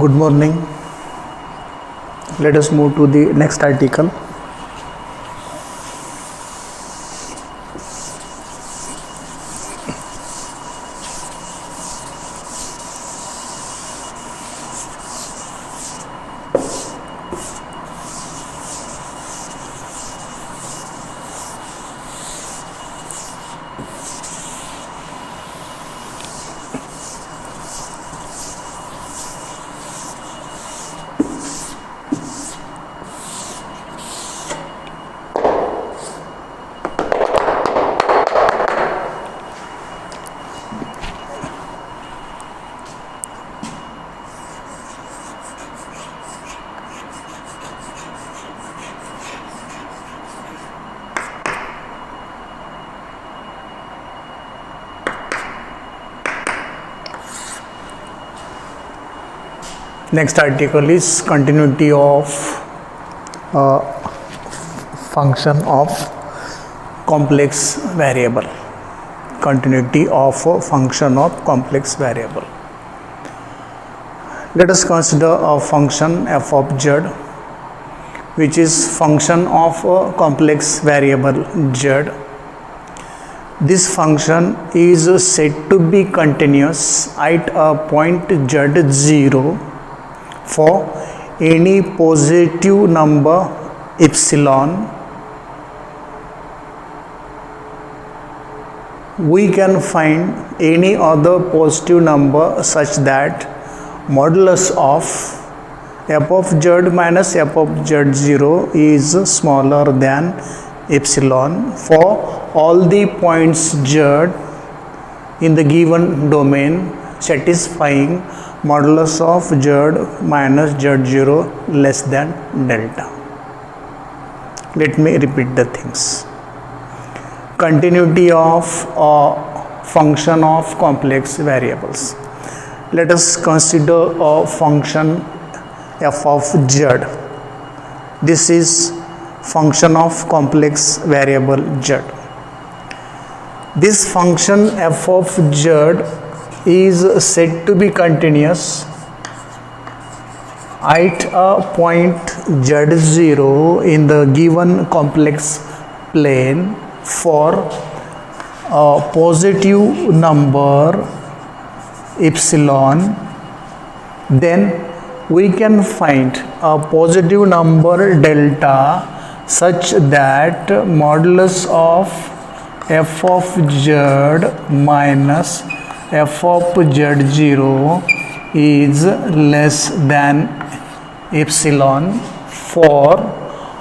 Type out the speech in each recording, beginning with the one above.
Good morning. Let us move to the next article. Next article is continuity of function of complex variable. Continuity of a function of complex variable. Let us consider a function f of z, which is function of a complex variable z. This function is said to be continuous at a point z0 for any positive number epsilon. We can find any other positive number such that modulus of f of z minus f of z0 is smaller than epsilon for all the points z in the given domain, satisfying modulus of z minus z0 less than delta. Let me repeat the things. Continuity of a function of complex variables. Let us consider a function f of z. This is function of complex variable z. This function f of z is said to be continuous at a point z0 in the given complex plane for a positive number epsilon. Then we can find a positive number delta such that modulus of f of z minus f of z0 is less than epsilon for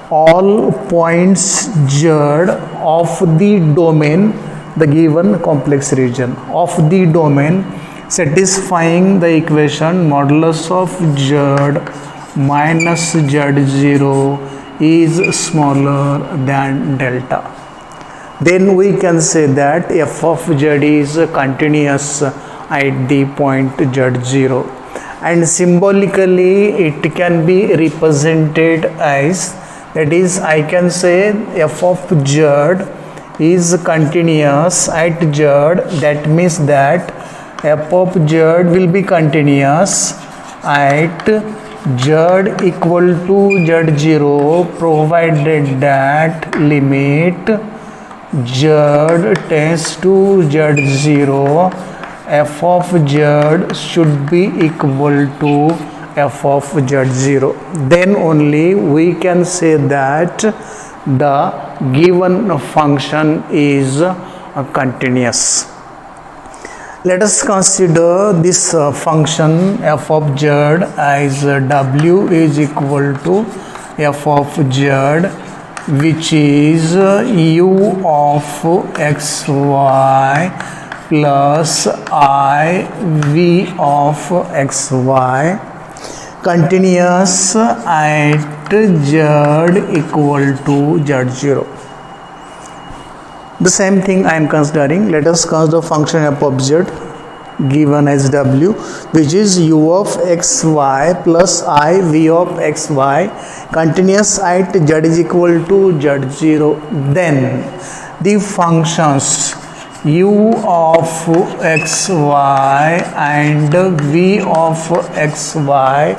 all points z of the domain, the given complex region of the domain, satisfying the equation modulus of z minus z0 is smaller than delta. Then we can say that f of z is continuous at the point z0, and symbolically it can be represented as, that is, I can say f of z is continuous at z. That means that f of z will be continuous at z equal to z0 provided that limit z tends to z0, f of z should be equal to f of z0. Then only we can say that the given function is continuous. Let us consider this function f of z as w is equal to f of z, which is u of xy plus I v of xy, continuous at z equal to z0. The same thing I am considering. Let us consider function f of z given as w, which is u of xy plus I v of xy, continuous at z is equal to z0. Then the functions u of xy and v of xy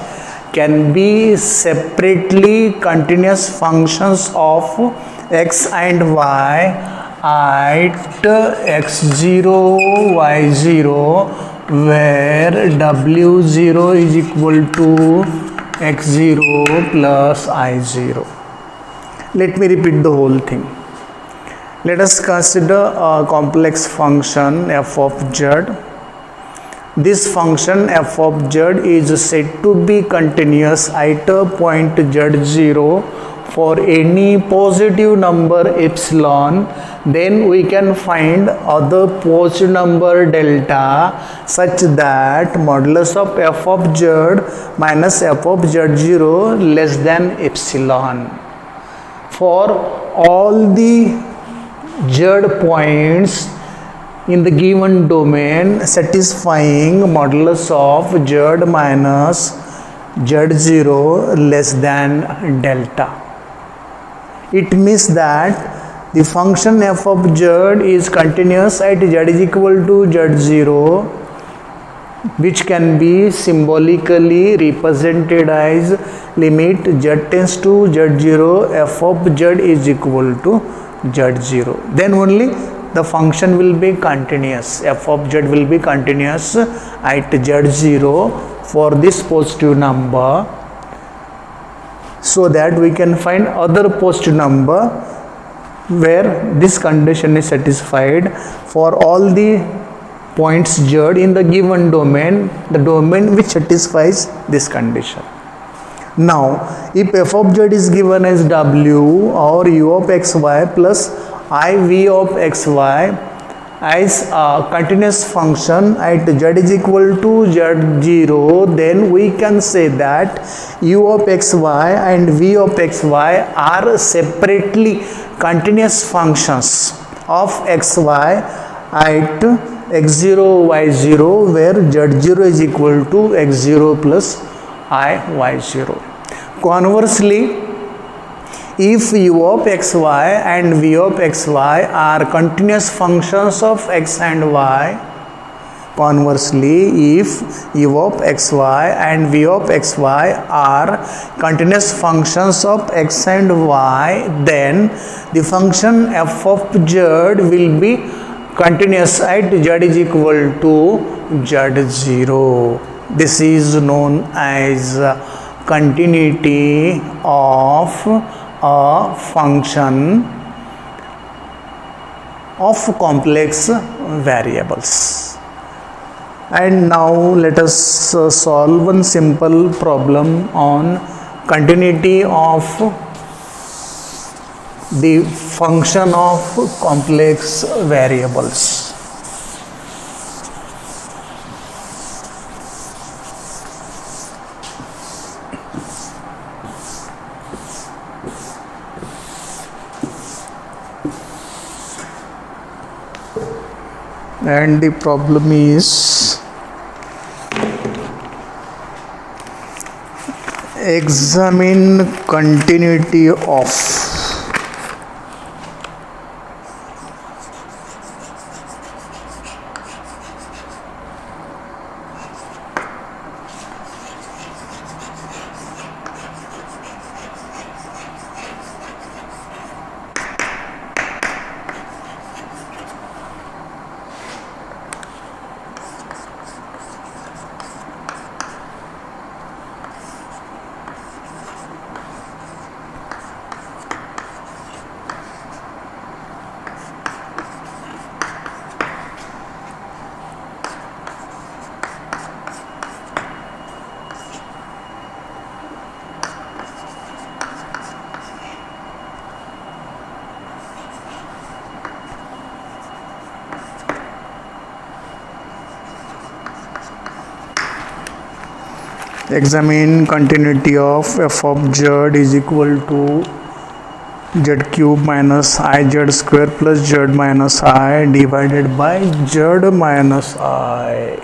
can be separately continuous functions of x and y at x0 y0, where w0 is equal to x0 plus I0. Let me repeat the whole thing. Let us consider a complex function f of z. This function f of z is said to be continuous at a point z0 for any positive number epsilon. Then we can find other positive number delta such that modulus of f of z minus f of z0 less than epsilon. For all the z points in the given domain satisfying modulus of z minus z0 less than delta. It means that the function f of z is continuous at z is equal to z0, which can be symbolically represented as limit z tends to z0 f of z is equal to z0. Then only the function will be continuous. F of z will be continuous at z0 for this positive number, so that we can find other positive number where this condition is satisfied for all the points z in the given domain, the domain which satisfies this condition. Now, if f of z is given as w or u of xy plus iv of xy as a continuous function at z is equal to z0, then we can say that u of xy and v of xy are separately continuous functions of xy at x0 y0, where z0 is equal to x0 plus I y0. Conversely, if u of xy and v of xy are continuous functions of x and y, conversely, if u of xy and v of xy are continuous functions of x and y, then the function f of z will be continuous at z is equal to z0. This is known as continuity of a function of complex variables. And now let us solve one simple problem on continuity of the function of complex variables. And the problem is examine continuity of examine continuity of f of z is equal to z cube minus I z square plus z minus I divided by z minus I.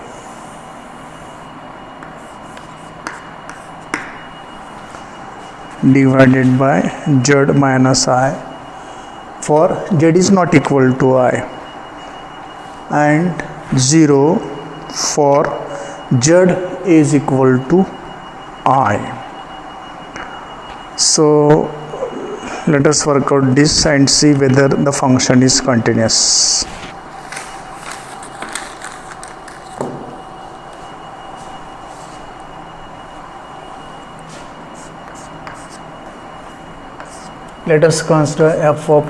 Divided by z minus I for z is not equal to I. and 0 for z is equal to I. So let us work out this and see whether the function is continuous. Let us consider f of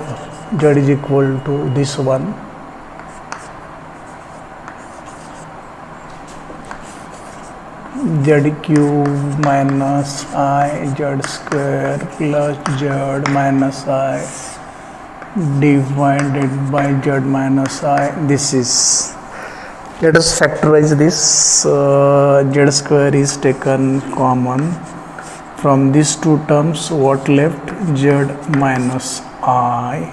z is equal to this one. Z cube minus I z square plus z minus I divided by z minus I. This is, let us factorize this. Z square is taken common from these two terms. What left? Z minus I,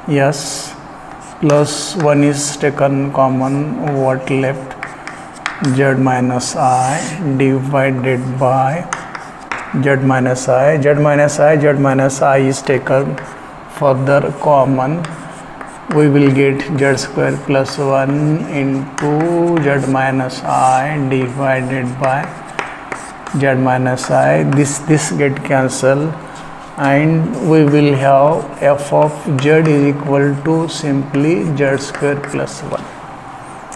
yes, plus 1 is taken common. What left? Z minus I divided by z minus I. Z minus I, z minus I is taken further common. We will get z square plus 1 into z minus I divided by z minus I. This get cancelled, and we will have f of z is equal to simply z square plus 1.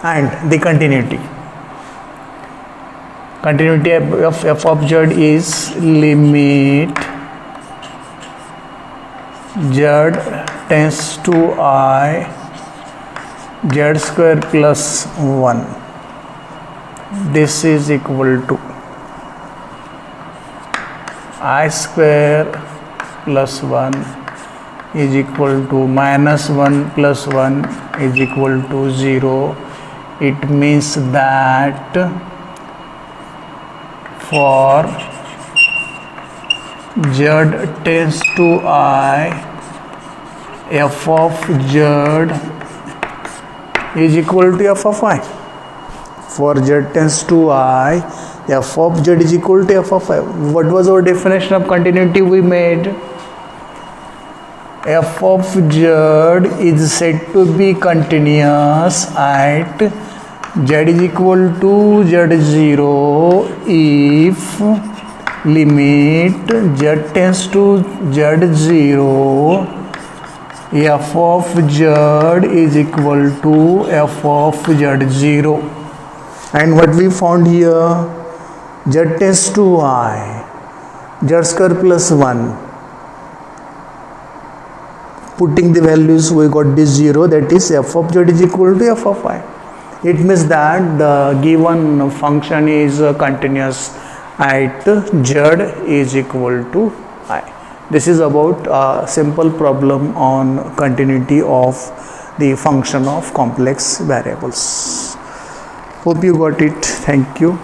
And the continuity of f of z is limit z tends to I z square plus 1. This is equal to I square plus 1 is equal to minus 1 plus 1 is equal to 0. It means that for z tends to I, f of z is equal to f of I. For z tends to I, f of z is equal to f of I. What was our definition of continuity we made? F of z is said to be continuous at z is equal to z0 if limit z tends to z0 f of z is equal to f of z0. And what we found here, z tends to I, z square plus 1. Putting the values, we got this 0, that is f of z is equal to f of I. It means that the given function is continuous at z is equal to I. This is about a simple problem on continuity of the function of complex variables. Hope you got it. Thank you.